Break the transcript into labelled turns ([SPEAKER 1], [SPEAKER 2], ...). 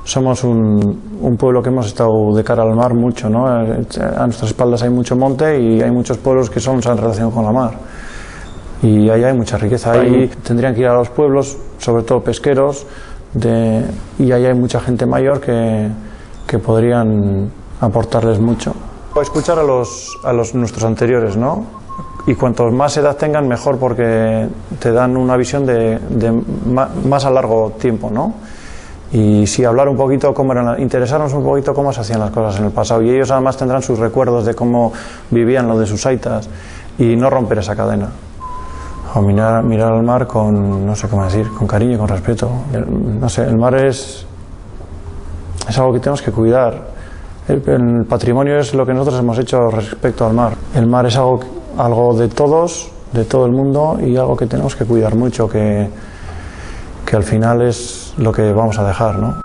[SPEAKER 1] Somos un pueblo que hemos estado de cara al mar mucho, ¿no? A nuestras espaldas hay mucho monte y hay muchos pueblos que son en relación con la mar. Y ahí hay mucha riqueza. Ahí tendrían que ir a los pueblos, sobre todo pesqueros, y ahí hay mucha gente mayor que podrían aportarles mucho. Escuchar a nuestros anteriores, ¿no? Y cuanto más edad tengan, mejor, porque te dan una visión más a largo tiempo, ¿no? Y sí, hablar un poquito interesarnos un poquito cómo se hacían las cosas en el pasado, y ellos además tendrán sus recuerdos de cómo vivían lo de sus aitas, y no romper esa cadena. O mirar al mar con, no sé cómo decir, con cariño y con respeto. No sé, el mar es algo que tenemos que cuidar. El patrimonio es lo que nosotros hemos hecho respecto al mar. El mar es algo de todos, de todo el mundo, y algo que tenemos que cuidar mucho, que al final es lo que vamos a dejar, ¿no?